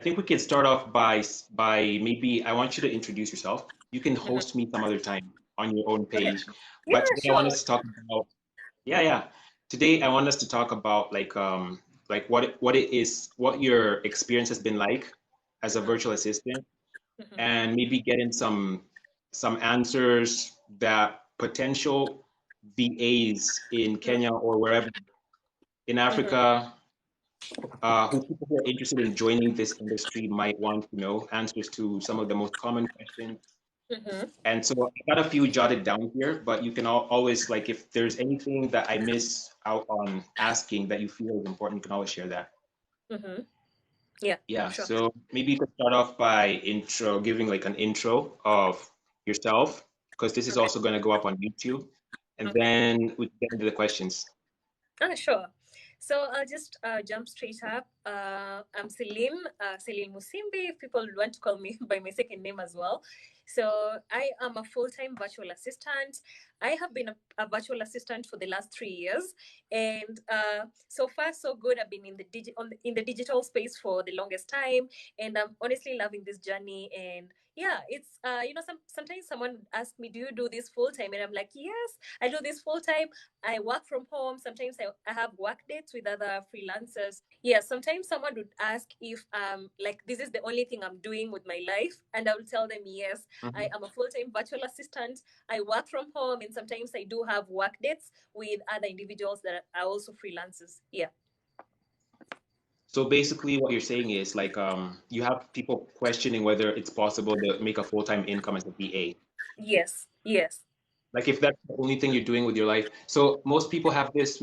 think we can start off by maybe I want you to introduce yourself. You can Mhm. host me some other time on your own Okay. page. Yeah, But today I want sure. us to talk about yeah, yeah. Today I want us to talk about like what it is, what your experience has been like as a Mhm. virtual assistant, Mhm. and maybe get in some answers that potential VAs in Kenya or wherever in Mhm. Africa who people who are interested in joining this industry might want to know answers to some of the most common questions. Mhm. And so I got a few jotted down here, but you can always, like, if there's anything that I miss out on asking that you feel is important, you can always share that. Mhm. Yeah, Yeah, sure. so maybe you could start off by giving like an intro of yourself, because this is Okay. also going to go up on YouTube, and Okay. then we can get into the questions. Sure. So I'll just jump straight up. I'm Celine, Celine Musimbi. If people want to call me by my second name as well. So I am a full-time virtual assistant. I have been a virtual assistant for the last 3 years, and so far so good. I've been in in the digital space for the longest time, and I'm honestly loving this journey. And yeah, it's sometimes someone asks me, "Do you do this full time?" And I'm like, "Yes, I do this full time. I work from home. Sometimes I have work dates with other freelancers. Yeah, sometimes someone would ask if like this is the only thing I'm doing with my life, and I will tell them yes, I Mhm. am a full-time virtual assistant. I work from home, and sometimes I do have work dates with other individuals that are also freelancers. Yeah. So basically, what you're saying is like you have people questioning whether it's possible to make a full-time income as a VA. Yes. Yes. Like if that's the only thing you're doing with your life. So most people have this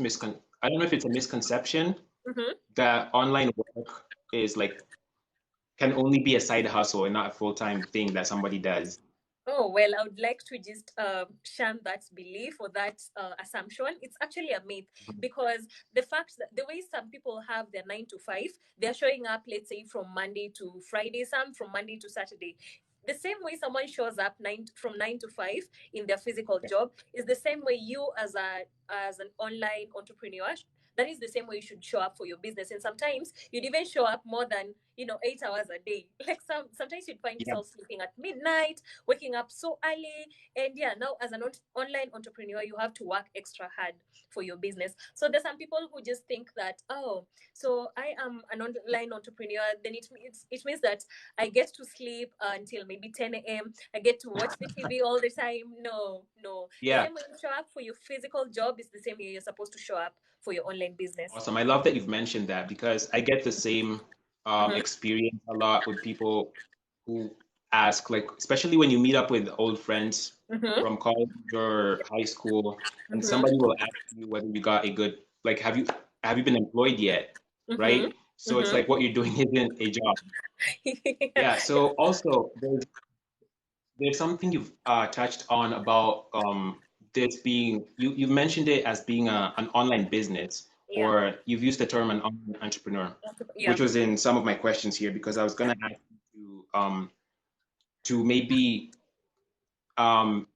I don't know if it's a misconception Mm-hmm. that online work is like can only be a side hustle and not a full-time thing that somebody does. Oh, well, I would like to just shun that belief or that assumption. It's actually a myth because the fact that the way some people have their 9 to 5, they're showing up, let's say, from Monday to Friday, some from Monday to Saturday. The same way someone shows up from 9 to 5 in their physical job is the same way you, as an online entrepreneur, that is the same way you should show up for your business. And sometimes you'd even show up more than 8 hours a day. Like sometimes you'd find Yeah. yourself sleeping at midnight, waking up so early. And yeah, now as an online entrepreneur, you have to work extra hard for your business. So there's some people who just think that, oh, so I am an online entrepreneur, then it means that I get to sleep until maybe 10 a.m. I get to watch the TV all the time. No, no. The Yeah. same way you show up for your physical job is the same way you're supposed to show up for your online business. Awesome. I love that you've mentioned that because I get the same Mm-hmm. experience a lot with people who ask, like, especially when you meet up with old friends Mm-hmm. from college or high school, and somebody Mm-hmm. will ask you whether you got a good, like, have you been employed yet? Mm-hmm. Right? So it's Mm-hmm. like what you're doing isn't a job. Yeah. Yeah. So also there's something you've touched on about this being you've mentioned it as being an online business, Yeah. or you've used the term an online entrepreneur, Yeah. which was in some of my questions here because I was going to ask you to maybe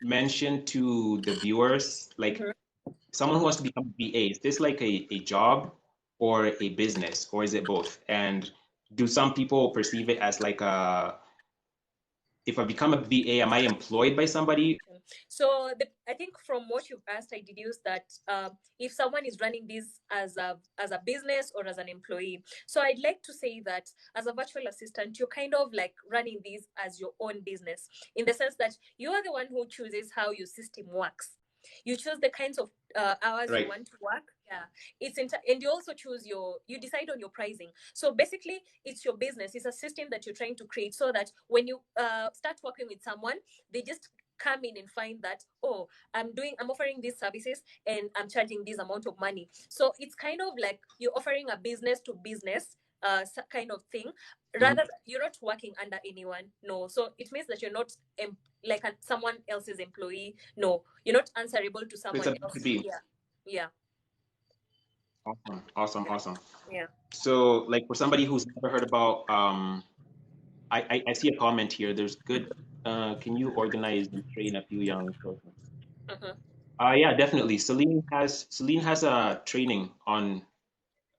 mention to the viewers, like Mm-hmm. someone who wants to become a VA, is this like a job or a business, or is it both? And do some people perceive it as like if I become a VA, am I employed by somebody? So I think from what you've asked, I deduce that if someone is running this as a business or as an employee. So I'd like to say that as a virtual assistant, you're kind of like running this as your own business in the sense that you are the one who chooses how your system works. You choose the kinds of hours you Right. want to work. Yeah, and you also you decide on your pricing. So basically, it's your business. It's a system that you're trying to create so that when you start working with someone, they just come in and find that, oh, I'm offering these services and I'm charging this amount of money. So it's kind of like you're offering a business to business kind of thing, Mhm. rather you're not working under anyone. No, so it means that you're not like someone else's employee. No, you're not answerable to It's someone a else. B2B. Yeah. Yeah. Awesome, awesome, awesome. Yeah. So, like for somebody who's never heard about, I see a comment here. There's good. Can you organize and train a few young children? Mm-hmm. Yeah, definitely. Celine has a training on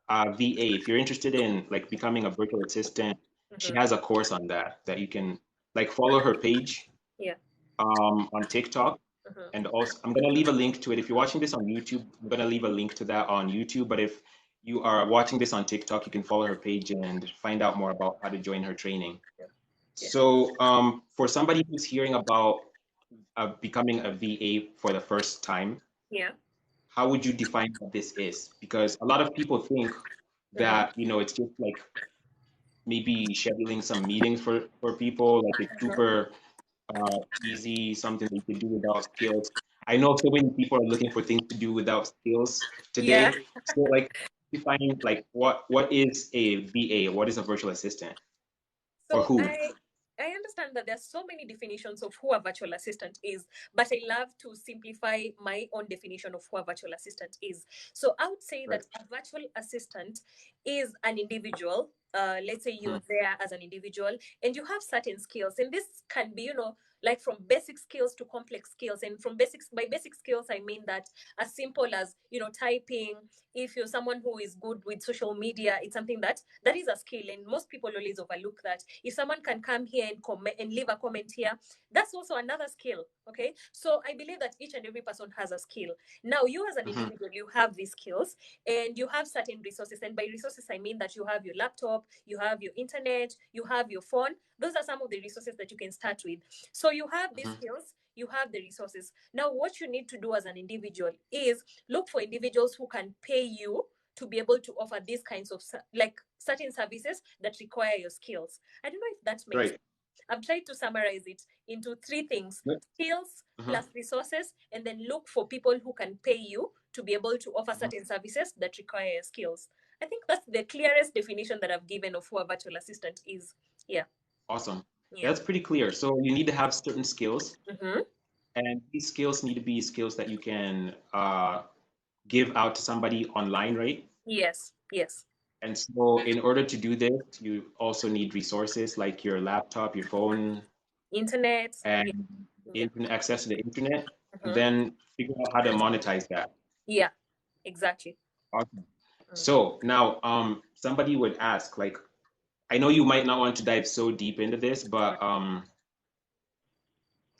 VA. If you're interested in like becoming a virtual assistant, She has a course on that you can like follow her page Yeah. on TikTok. And also, I'm going to leave a link to it. If you're watching this on YouTube, I'm going to leave a link to that on YouTube. But if you are watching this on TikTok, you can follow her page and find out more about how to join her training. Yeah. So for somebody who's hearing about becoming a VA for the first time, Yeah. how would you define what this is? Because a lot of people think that, it's just like maybe scheduling some meetings for people, like it's super easy, something that you can do without skills. I know so many people are looking for things to do without skills Yeah. today. So like define like what is a VA? What is a virtual assistant? Or So who? I understand that there's so many definitions of who a virtual assistant is, but I love to simplify my own definition of who a virtual assistant is. So I would say Right. that a virtual assistant is an individual. Let's say you're there as an individual and you have certain skills, and this can be, like from basic skills to complex skills. And from basics, by basic skills, I mean that as simple as, typing. If you're someone who is good with social media, it's something that is a skill, and most people always overlook that. If someone can come here and comment and leave a comment here, that's also another skill. Okay, so I believe that each and every person has a skill. Now, you as an individual, you have these skills and you have certain resources, and by resources I mean that you have your laptop, you have your internet, you have your phone. Those are some of the resources that you can start with. So you have these skills, you have the resources. Now, what you need to do as an individual is look for individuals who can pay you to be able to offer these kinds of like certain services that require your skills. I don't know if that makes Right. sense. I'm trying to summarize it into three things: Yep. skills plus resources, and then look for people who can pay you to be able to offer certain services that require your skills. I think that's the clearest definition that I've given of who a virtual assistant is. Yeah. Awesome. Yeah. That's pretty clear. So you need to have certain skills, Mm-hmm. and these skills need to be skills that you can give out to somebody online, right? Yes. Yes. And so in order to do this, you also need resources like your laptop, your phone, Internet. Yeah. and Yeah. internet access to the internet, and Mm-hmm. then figure out how to monetize that. Yeah. Exactly. Awesome. Mm. So now, somebody would ask, like, I know you might not want to dive so deep into this, but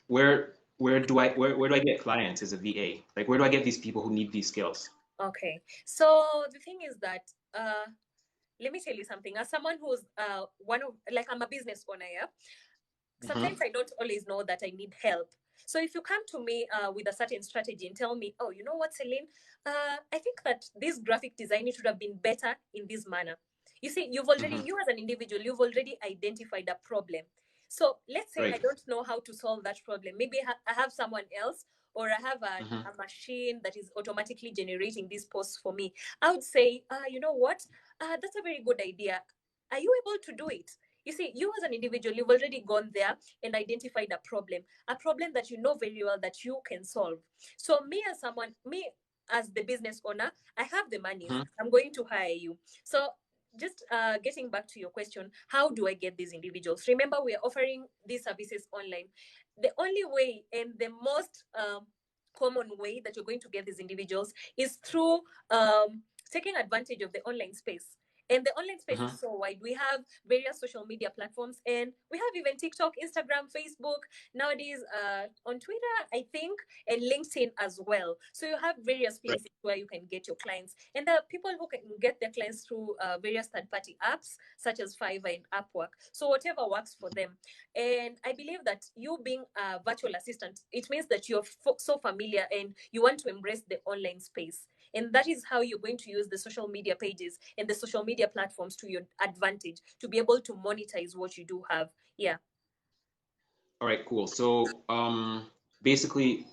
where do I get clients as a VA? Like, where do I get these people who need these skills? Okay. So the thing is that let me tell you something. As someone who's one of like I'm a business owner, yeah. Sometimes I don't always know that I need help. So if you come to me with a certain strategy and tell me, oh, you know what, Celine, I think that this graphic design should have been better in this manner. You see, you as an individual, you've already identified a problem. So let's say I Right. don't know how to solve that problem. Maybe I have someone else, or I have a machine that is automatically generating these posts for me. I would say, you know what, that's a very good idea. Are you able to do it? You see, you as an individual, you've already gone there and identified a problem that you know very well that you can solve. So me as the business owner, I have the money. I'm going to hire you. So just getting back to your question, how do I get these individuals? Remember, we are offering these services online. The only way and the most common way that you're going to get these individuals is through taking advantage of the online space. And the online space is so wide. We have various social media platforms, and we have even TikTok, Instagram, Facebook, nowadays on Twitter, I think, and LinkedIn as well. So you have various Right. places where you can get your clients. And there are people who can get their clients through various third-party apps, such as Fiverr and Upwork. So whatever works for them. And I believe that you being a virtual assistant, it means that you're so familiar and you want to embrace the online space. And that is how you're going to use the social media pages and the social media platforms to your advantage to be able to monetize what you do have. Yeah. All right, cool. So basically,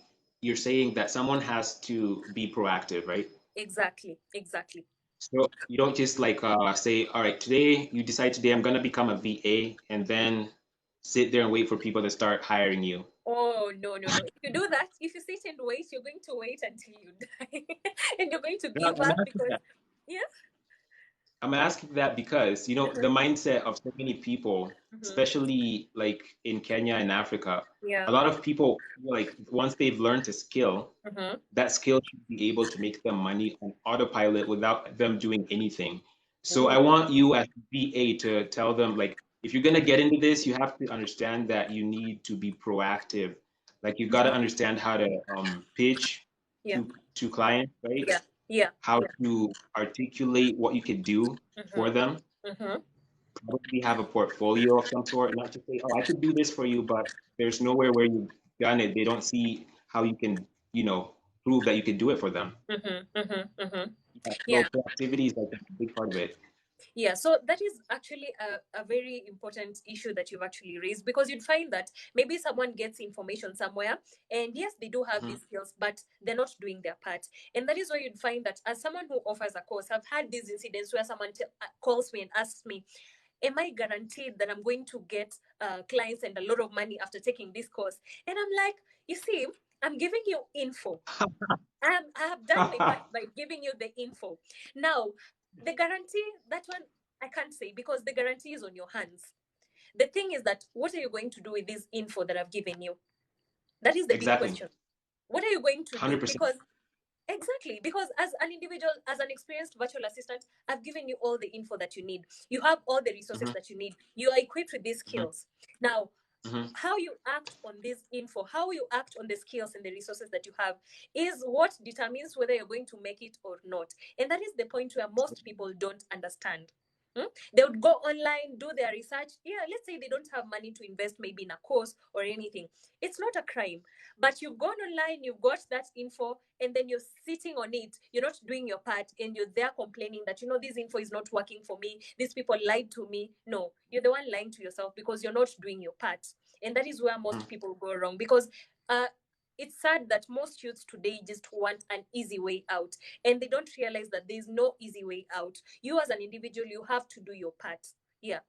you're saying that someone has to be proactive, right? Exactly. Exactly. So you don't just like say, all right, today you decide today I'm gonna become a VA and then sit there and wait for people to start hiring you. Oh, no, no, no. If you do that, if you sit and wait, you're going to wait until you die. And you're going to No, give up because, yeah. I'm asking that because, the mindset of so many people, especially like in Kenya and Africa, Yeah. a lot of people feel like once they've learned a skill, Mm-hmm. that skill should be able to make them money on autopilot without them doing anything. So I Ooh. want you as VA to tell them like if you're gonna get into this, you have to understand that you need to be proactive. Like you got to understand how to pitch Yeah. to clients, right? Yeah. Yeah. How Yeah. to articulate what you could do for them. Probably have a portfolio of some sort, not just say, "Oh, I could do this for you," but there's nowhere where you've done it. They don't see how you can, prove that you could do it for them. Yeah, Yeah. so proactivity is like a big part of it. Yeah, so that is actually a very important issue that you've actually raised, because you'd find that maybe someone gets information somewhere, and yes, they do have these skills, but they're not doing their part. And that is why you'd find that as someone who offers a course, I've had these incidents where someone calls me and asks me, am I guaranteed that I'm going to get clients and a lot of money after taking this course? And I'm like, you see, I'm giving you info. I have done my part by giving you the info. Now, the guarantee, that one I can't say, because the guarantee is on your hands. The thing is that, what are you going to do with this info that I've given you? That is the big Exactly. question. What are you going to do? 100%. Because as an individual, as an experienced virtual assistant, I've given you all the info that you need. You have all the resources that you need. You are equipped with these skills. Now, how you act on this info, how you act on the skills and the resources that you have, is what determines whether you're going to make it or not. And that is the point where most people don't understand. They would go online, do their research. Yeah, let's say they don't have money to invest maybe in a course or anything. It's not a crime. But you've gone online, you've got that info, and then you're sitting on it. You're not doing your part, and you're there complaining that, this info is not working for me. These people lied to me. No, you're the one lying to yourself, because you're not doing your part. And that is where most people go wrong, because it's sad that most youths today just want an easy way out, and they don't realize that there's no easy way out. You as an individual, you have to do your part. Yeah.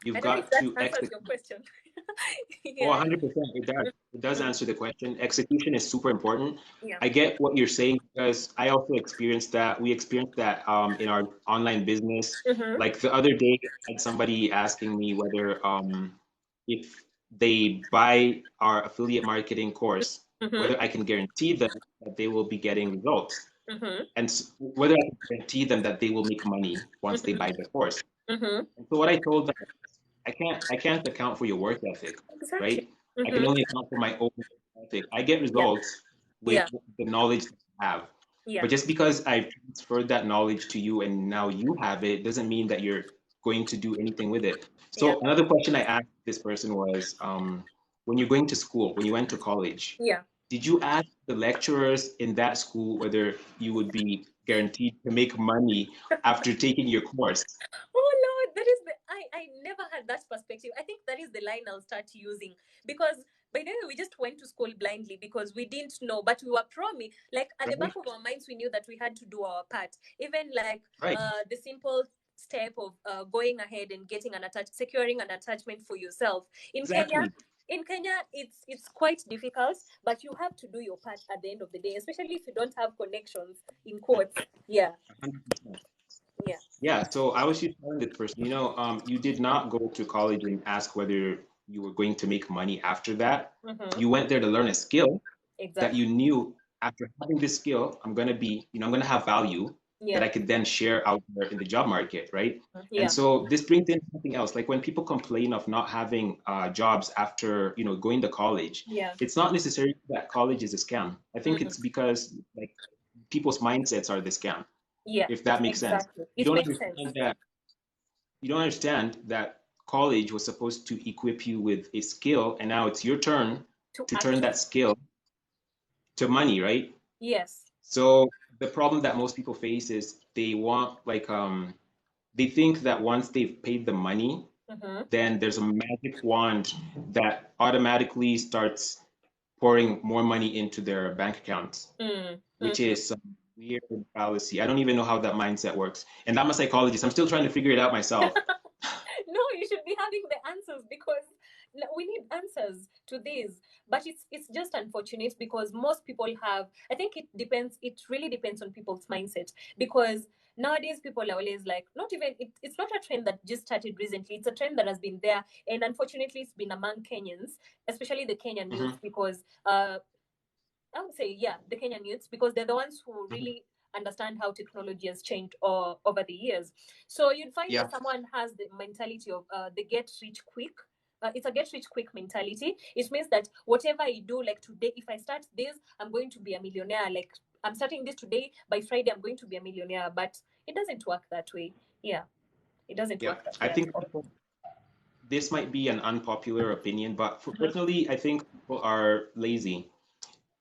You've I don't know if got that to answers execute. your question. Oh, Yeah. 100%. It does. It does answer the question. Execution is super important. Yeah. I get what you're saying because I also experienced that. We experienced that in our online business. Like the other day, I had somebody asking me whether if they buy our affiliate marketing course, whether I can guarantee them that they will be getting results, and whether I can guarantee them that they will make money once they buy the course. And so what I told them, I can't account for your work ethic, Exactly. right? I can only account for my own work ethic. I get Yeah. results with Yeah. the knowledge that I have. Yeah. But just because I've transferred that knowledge to you and now you have it doesn't mean that you're going to do anything with it. Yeah. So another question I asked this person was, when you're going to school, when you went to college, Yeah. did you ask the lecturers in that school whether you would be guaranteed to make money after taking your course? Oh Lord, that is I never had that perspective. I think that is the line I'll start using, because by the way, we just went to school blindly because we didn't know, but we were promised, like at the back of our minds, we knew that we had to do our part. Even like Right. the simple step of going ahead and getting securing an attachment for yourself. Exactly. In Kenya, it's quite difficult, but you have to do your part at the end of the day, especially if you don't have connections in quotes. Yeah. 100%. Yeah. Yeah, so I was just telling this person, you did not go to college and ask whether you were going to make money after that. You went there to learn a skill that Exactly. you knew after having this skill, I'm going to have value that Yeah. I could then share out there in the job market, right? Yeah. And so this brings in something else. Like when people complain of not having jobs after, going to college, Yeah. it's not necessarily that college is a scam. I think it's because like people's mindsets are the scam, Yeah. if that makes sense. Exactly. You It don't makes sense. understand that you don't understand that college was supposed to equip you with a skill, and now it's your turn to turn that skill to money, right? Yes. So the problem that most people face is they want they think that once they've paid the money, then there's a magic wand that automatically starts pouring more money into their bank accounts, which is some weird fallacy. I don't even know how that mindset works. And I'm a psychologist. I'm still trying to figure it out myself. No, you should be having the answers, because we need answers to this. But it's just unfortunate, because most people have. I think it depends. It really depends on people's mindset, because nowadays people are always like, not even it's not a trend that just started recently. It's a trend that has been there, and unfortunately, it's been among Kenyans, especially the Kenyan youth, because I would say, yeah, the Kenyan youths, because they're the ones who really understand how technology has changed over the years. So you'd find Yeah. that someone has the mentality of they get rich quick. It's a get rich quick mentality. It means that whatever I do, like today, if I start this, I'm going to be a millionaire. Like I'm starting this today, by Friday, I'm going to be a millionaire. But it doesn't work that way. Yeah, it doesn't Yeah. work that I way at think all. this might be an unpopular opinion, but personally, I think people are lazy.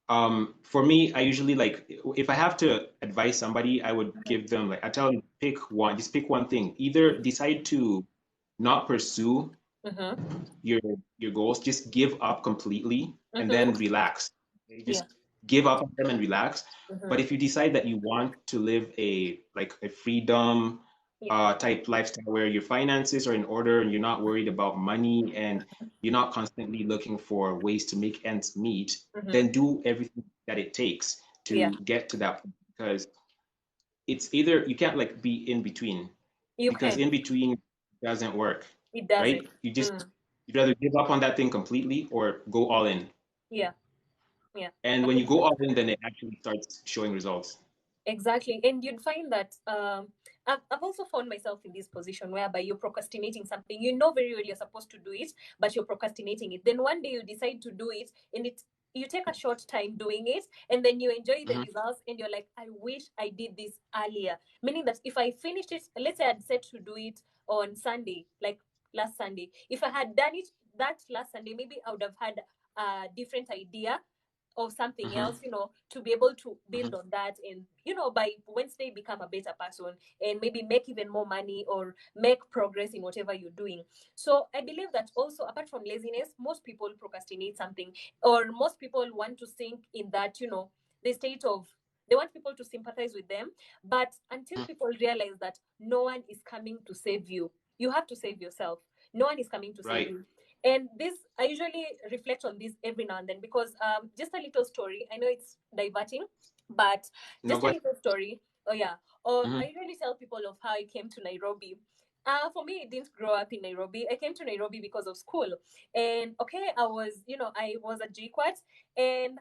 For me, I usually like if I have to advise somebody, I would give them like I tell them pick one, just pick one thing. Either decide to not pursue Mm-hmm. your your goals, just give up completely and then Mm-hmm. relax. Okay? Yeah. Just give up on them and relax. But Mm-hmm. if you decide that you want to live a like a freedom Yeah. type lifestyle where your finances are in order and you're not worried about money and you're not constantly looking for ways to make ends meet, Mm-hmm. then do everything that it takes Yeah. to get to that point because it's either you can't like be in between You because in can. between doesn't work, It right? doesn't. You just Mm. you'd rather give up on that thing completely or go all in. Yeah. Yeah. And when you go all in, then it actually starts showing results. Exactly. And you'd find that I've also found myself in this position whereby you're procrastinating something. You know very well you're supposed to do it, but you're procrastinating it. Then one day you decide to do it, and you take a short time doing it, and then you enjoy the Hmm. results, and you're like, I wish I did this earlier. Meaning that if I finished it, let's say I'd set to do it on Sunday, like last Sunday. If I had done it that last Sunday, maybe I would have had a different idea or something Hmm. else, to be able to Hmm. build on that, and by Wednesday become a better person and maybe make even more money or make progress in whatever you're doing. So I believe that also, apart from laziness, most people procrastinate something, or most people want to sink in that, the state of, they want people to sympathize with them, but until people realize that no one is coming to save you, you have to save yourself. No one is coming to save Right. you. And this, I usually reflect on this every now and then, because just a little story. I know it's diverting, but No, just a go ahead. little story. Oh yeah. Or Hmm. I usually tell people of how I came to Nairobi. For me, I didn't grow up in Nairobi. I came to Nairobi because of school. And okay, I was a GQuat, and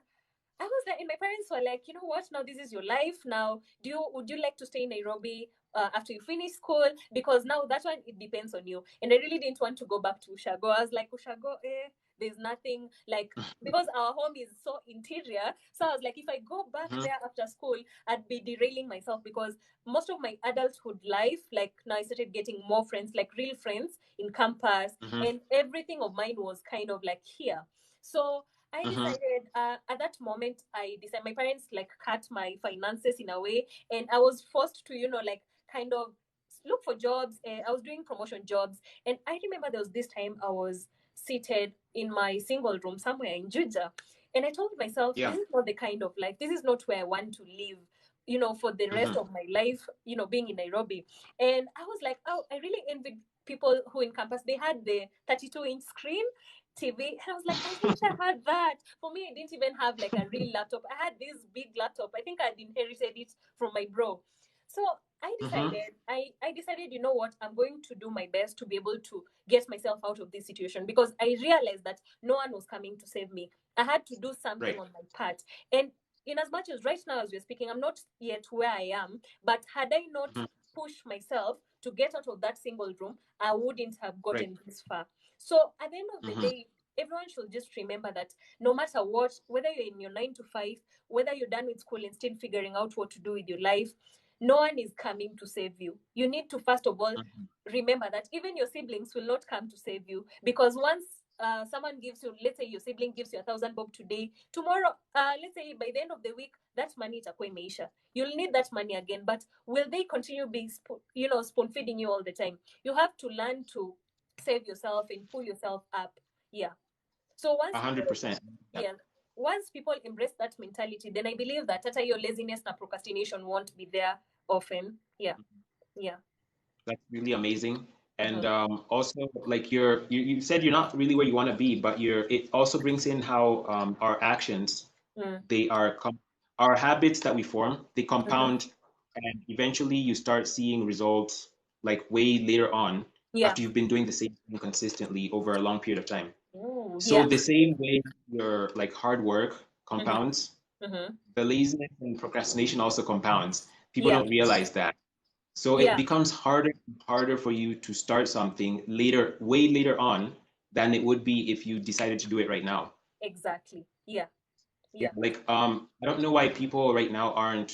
I was like, and my parents were like, you know what? Now this is your life. Now, would you like to stay in Nairobi after you finish school? Because now that one, it depends on you. And I really didn't want to go back to Ushago. I was like, Ushago, there's nothing like, because our home is so interior. So I was like, if I go back Hmm. there after school, I'd be derailing myself, because most of my adulthood life, like now I started getting more friends, like real friends in campus, Hmm. and everything of mine was kind of like here. So I Hmm. decided at that moment, I decided, my parents like cut my finances in a way, and I was forced to, like kind of look for jobs. I was doing promotion jobs, and I remember there was this time I was seated in my single room somewhere in Juja, and I told myself, Yeah. this is not the kind of life. This is not where I want to live. For the rest Hmm. of my life, being in Nairobi. And I was like, oh, I really envied people who in campus, they had the 32-inch screen TV. And I was like, I wish I had that. For me, I didn't even have like a real laptop. I had this big laptop. I think I'd inherited it from my bro. So Hmm. I decided, you know what, I'm going to do my best to be able to get myself out of this situation, because I realized that no one was coming to save me. I had to do something Right. on my part. And in as much as right now as we're speaking, I'm not yet where I am, but had I not Hmm. pushed myself to get out of that single room, I wouldn't have Right. gotten this far. So at the end of the Hmm. day, everyone should just remember that no matter what, whether you're in your 9 to 5, whether you're done with school and still figuring out what to do with your life, no one is coming to save you. You need to, first of all, Hmm. remember that even your siblings will not come to save you, because once someone gives you, let's say your sibling gives you 1,000 bob today, tomorrow, let's say by the end of the week, that money itakuwa imeisha. You'll need that money again, but will they continue being, spoon feeding you all the time? You have to learn to save yourself and pull yourself up. Yeah. So once people, 100%. Yeah. yeah, once people embrace that mentality, then I believe that hata your laziness and procrastination won't be there often. Yeah. Yeah. That's really amazing. And Mm-hmm. also, like you said, you're not really where you want to be, but it also brings in how our actions, Mm-hmm. they are our habits that we form, they Mm-hmm. compound, and eventually you start seeing results like way later on Yeah. after you've been doing the same thing consistently over a long period of time. Ooh, So yeah. the same way your like hard work Mm-hmm. compounds, Mm-hmm. the laziness and procrastination also compounds. People Yeah. don't realize that. So it Yeah. becomes harder and harder for you to start something later, way later on, than it would be if you decided to do it right now. Exactly. Yeah. Yeah, Yeah. like I don't know why people right now aren't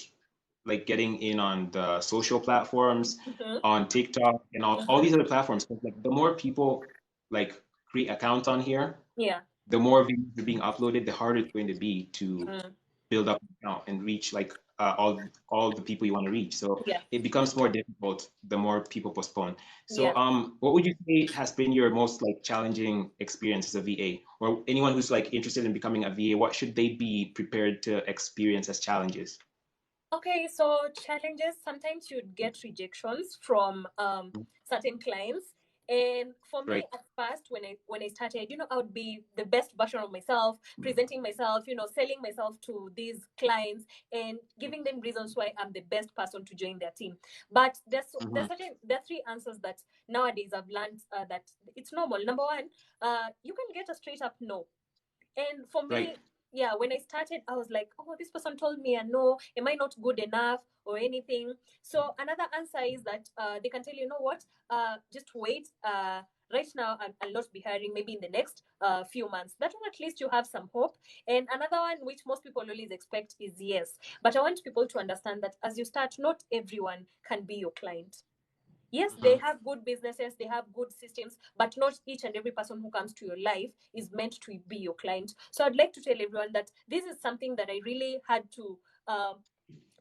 like getting in on the social platforms, Mm-hmm. on TikTok and all Mm-hmm. these other platforms. 'Cause, like the more people like create accounts on here, Yeah. the more videos are being uploaded, the harder it's going to be to Mm. build up an account and reach like all the people you want to reach. So Yeah. it becomes more difficult the more people postpone. So Yeah. what would you say has been your most like challenging experience as a VA, or anyone who's like interested in becoming a VA? What should they be prepared to experience as challenges? Okay, so challenges, sometimes you'd get rejections from certain clients. And for me Right. at first, when I started, I would be the best version of myself, presenting myself, selling myself to these clients and giving them reasons why I'm the best person to join their team. But Mm-hmm. there are three answers that nowadays I've learned that it's normal. Number one, you can get a straight up no. And for Right. me, yeah, when I started, I was like, oh, this person told me a no. Am I not good enough or anything? So another answer is that they can tell you know what, just wait. Right now, I'll not be hiring. Maybe in the next few months. That one, at least you have some hope. And another one, which most people always expect, is yes. But I want people to understand that as you start, not everyone can be your client. Yes, they Mm-hmm. have good businesses, they have good systems, but not each and every person who comes to your life is meant to be your client. So I'd like to tell everyone that this is something that I really had to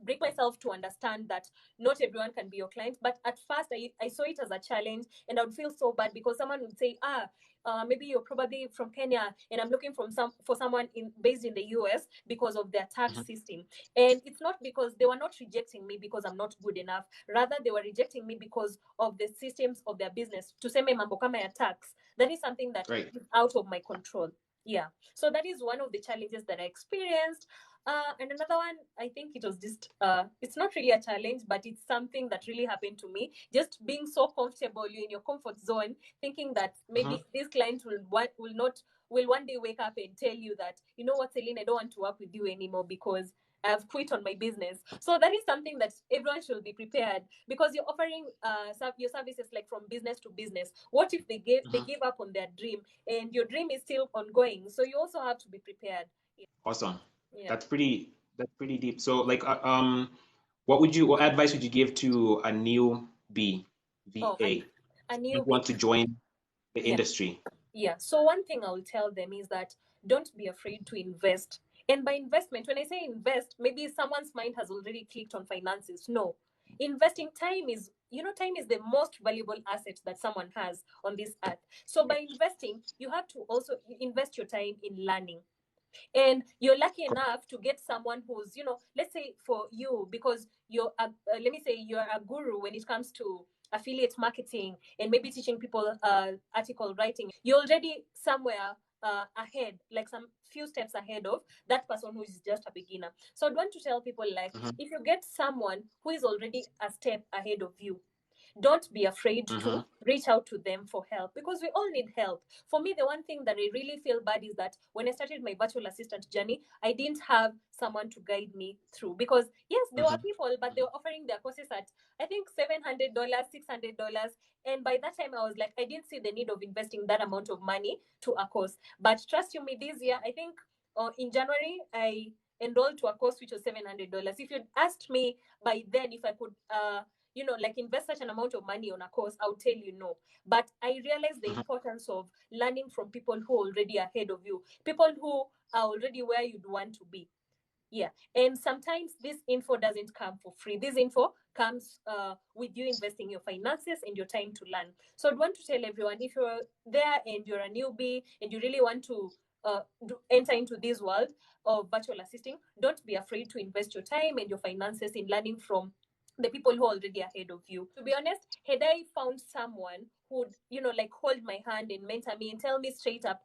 break myself to understand that not everyone can be your client. But at first, I saw it as a challenge, and I would feel so bad because someone would say, maybe you're probably from Kenya, and I'm looking for someone based in the US because of their tax system. And it's not because they were not rejecting me because I'm not good enough. Rather, they were rejecting me because of the systems of their business. To say mambo kama ya tax, that is something that Right. is out of my control. Yeah. So that is one of the challenges that I experienced. And another one, I think it was just, it's not really a challenge, but it's something that really happened to me. Just being so comfortable, you're in your comfort zone, thinking that Mm-hmm. maybe this client will one day wake up and tell you that, you know what, Celine, I don't want to work with you anymore because I've quit on my business. So that is something that everyone should be prepared, because you're offering your services like from business to business. What if they Mm-hmm. give up on their dream and your dream is still ongoing? So you also have to be prepared. Awesome. Yeah. That's pretty deep. So like what advice would you give to a newbie Oh, VA a who newbie. want to join the Yeah. industry? Yeah. So one thing I will tell them is that don't be afraid to invest. And by investment, when I say invest, maybe someone's mind has already clicked on finances. No. Investing time is, time is the most valuable asset that someone has on this earth. So by investing, you have to also invest your time in learning. And you're lucky enough to get someone who's, let's say for you, because let me say you're a guru when it comes to affiliate marketing and maybe teaching people article writing. You're already somewhere ahead, like some few steps ahead of that person who is just a beginner. So I'd want to tell people, like, Mm-hmm. if you get someone who is already a step ahead of you, don't be afraid Mm-hmm. to reach out to them for help, because we all need help. For me, the one thing that I really feel bad is that when I started my virtual assistant journey, I didn't have someone to guide me through, because yes, there were Mm-hmm. people, but they were offering their courses at, I think, $700, $600. And by that time I was like, I didn't see the need of investing that amount of money to a course. But trust you me, this year, I think in January, I enrolled to a course which was $700. If you'd asked me by then if I could like invest such an amount of money on a course, I would tell you no. But I realized the Mm-hmm. importance of learning from people who are already ahead of you, people who are already where you'd want to be. Yeah. And sometimes this info doesn't come for free. This info comes with you investing your finances and your time to learn. So I'd want to tell everyone, if you're there and you're a newbie and you really want to enter into this world of virtual assisting, don't be afraid to invest your time and your finances in learning from the people who are already ahead of you. To be honest, had I found someone who would, like hold my hand and mentor me and tell me straight up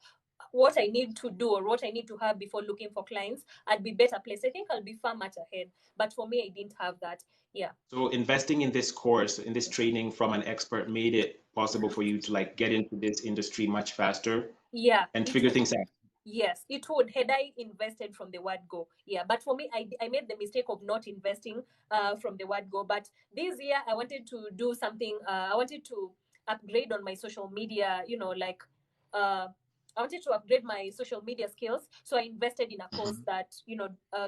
what I need to do or what I need to have before looking for clients, I'd be better placed. I think I'll be far much ahead. But for me, I didn't have that. Yeah. So investing in this course, in this training from an expert made it possible for you to like get into this industry much faster Yeah. and It figure things out. Yes, it would had I invested from the word go. Yeah, but for me, I made the mistake of not investing from the word go. But this year, I wanted to do something. I wanted to upgrade on my social media. I wanted to upgrade my social media skills. So I invested in a course that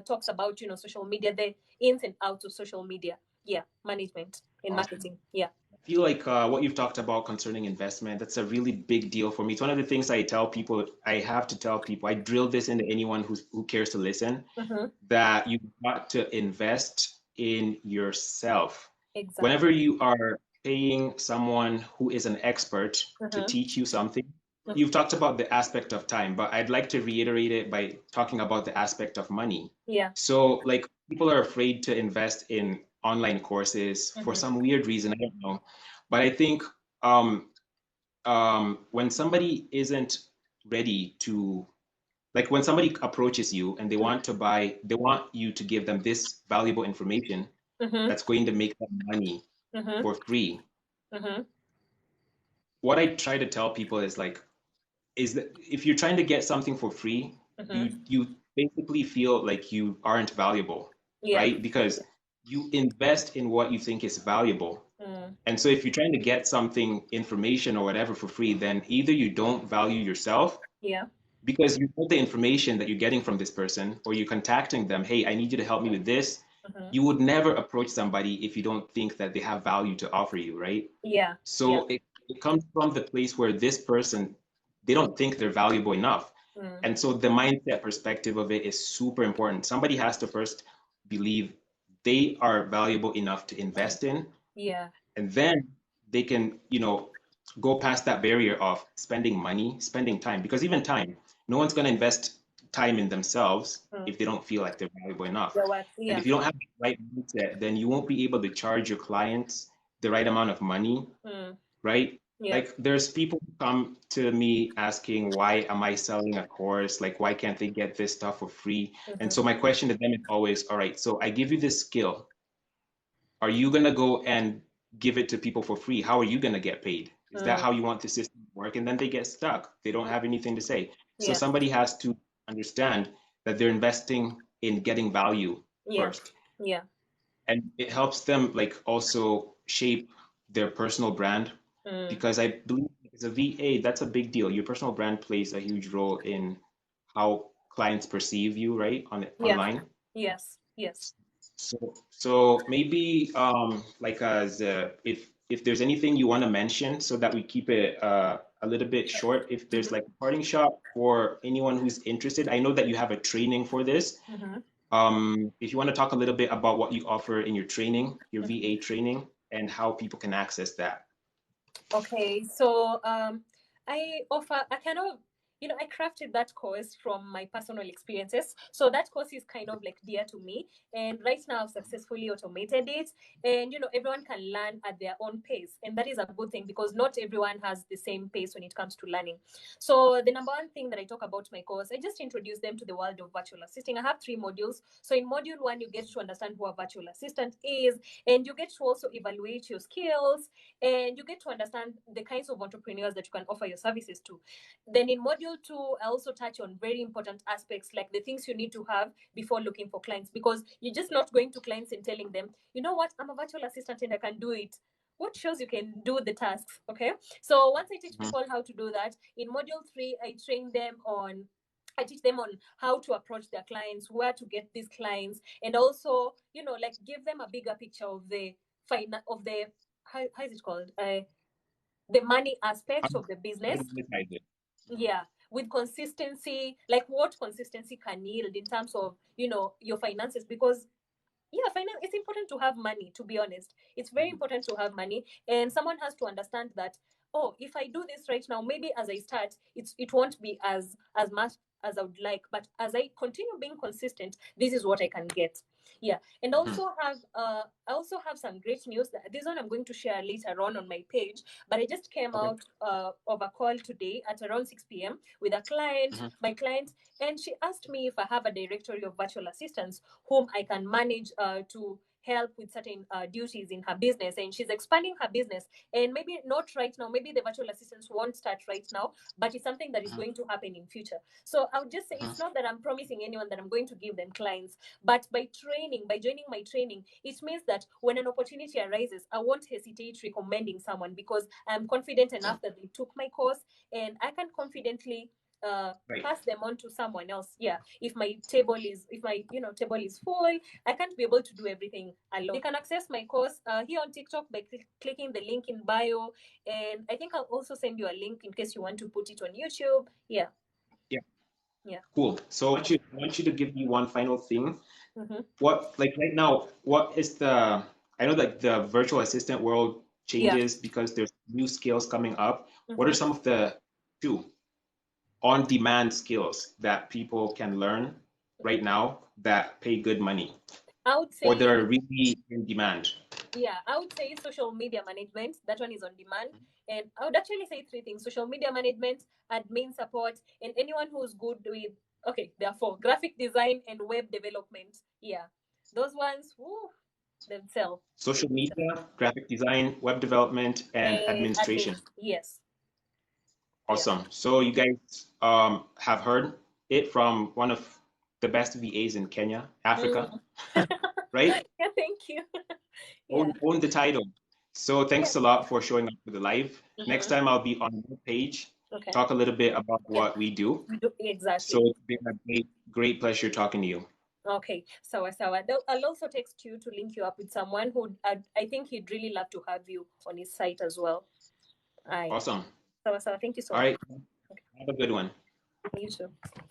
talks about social media, the ins and outs of social media. Yeah, management and Awesome. marketing. Yeah. I feel like what you've talked about concerning investment, that's a really big deal for me. It's one of the things I tell people, I have to tell people, I drill this into anyone who cares to listen, that you've got to invest in yourself. Exactly. Whenever you are paying someone who is an expert to teach you something, you've talked about the aspect of time, but I'd like to reiterate it by talking about the aspect of money. Yeah. So like people are afraid to invest in online courses for some weird reason, I don't know. But I think when somebody isn't ready to, like when somebody approaches you and they want to buy, they want you to give them this valuable information that's going to make them money for free. What I try to tell people is like, is that if you're trying to get something for free, you basically feel like you aren't valuable, right? Because you invest in what you think is valuable. And so if you're trying to get something, information or whatever for free, then either you don't value yourself, because you know the information that you're getting from this person, or you're contacting them, hey, I need you to help me with this. You would never approach somebody if you don't think that they have value to offer you, right? Yeah. So it comes from the place where this person, they don't think they're valuable enough. And so the mindset perspective of it is super important. Somebody has to first believe they are valuable enough to invest in. Yeah. And then they can, go past that barrier of spending money, spending time, because even time, no one's going to invest time in themselves if they don't feel like they're valuable enough. And if you don't have the right mindset, then you won't be able to charge your clients the right amount of money, right? Like there's people who come to me asking, why am I selling a course? Like, why can't they get this stuff for free? And so my question to them is always, all right, so I give you this skill. Are you going to go and give it to people for free? How are you going to get paid? Is that how you want the system to work? And then they get stuck. They don't have anything to say. So somebody has to understand that they're investing in getting value first. Yeah. And it helps them like also shape their personal brand, because I believe as a VA, that's a big deal. Your personal brand plays a huge role in how clients perceive you, right? Online. Yes. So maybe like as if there's anything you want to mention so that we keep it a little bit short, if there's like a parting shot for anyone who's interested. I know that you have a training for this. If you want to talk a little bit about what you offer in your training, your VA training, and how people can access that. Okay, so I kind of, I crafted that course from my personal experiences. So that course is kind of like dear to me. And right now I've successfully automated it. And, everyone can learn at their own pace. And that is a good thing because not everyone has the same pace when it comes to learning. So the number one thing that I talk about my course, I just introduce them to the world of virtual assisting. I have 3 modules. So in module 1, you get to understand who a virtual assistant is, and you get to also evaluate your skills, and you get to understand the kinds of entrepreneurs that you can offer your services to. Then in module 2, I also touch on very important aspects like the things you need to have before looking for clients, because you're just not going to clients and telling them, you know what, I'm a virtual assistant and I can do it. What shows you can do the tasks? Okay, so once I teach people how to do that, in module 3 I teach them on how to approach their clients, where to get these clients, and also, like give them a bigger picture of the how is it called? The money aspect of the business. Yeah, with consistency, like what consistency can yield in terms of, your finances, because finance, it's important to have money, to be honest. It's very important to have money, and someone has to understand that, oh, if I do this right now, maybe as I start, it won't be as much as I would like, but as I continue being consistent, this is what I can get. Yeah, and also I also have some great news. This one I'm going to share later on my page, but I just came out of a call today at around 6 p.m. with a client, my client, and she asked me if I have a directory of virtual assistants whom I can manage to help with certain duties in her business, and she's expanding her business. And maybe not right now, maybe the virtual assistants won't start right now, but it's something that is going to happen in future. So I would just say it's not that I'm promising anyone that I'm going to give them clients, but by joining my training, it means that when an opportunity arises, I won't hesitate recommending someone, because I'm confident enough that they took my course, and I can confidently pass them on to someone else. Yeah, if my table is full, I can't be able to do everything alone. You can access my course here on TikTok by clicking the link in bio, and I think I'll also send you a link in case you want to put it on YouTube. Yeah. Cool. So I want you to give me one final thing. What, like right now, what is the, I know that the virtual assistant world changes because there's new skills coming up. What are some of the on-demand skills that people can learn right now that pay good money? I would say, or they're really in demand? Yeah, I would say social media management. That one is on demand. And I would actually say three things: social media management, admin support, and anyone who's good with, therefore, graphic design and web development. Yeah, those ones, themselves. Social media, graphic design, web development, and administration. Yes. Awesome. So you guys have heard it from one of the best VAs in Kenya, Africa, right? Yeah, thank you. Own the title. So thanks a lot for showing up for the live. Next time I'll be on your page, talk a little bit about what we do. Exactly. So it's been a great pleasure talking to you. Okay, sawa. I'll also text you to link you up with someone who I think he'd really love to have you on his site as well. Awesome. Sawa. Thank you so much. All right. Have a good one. You too.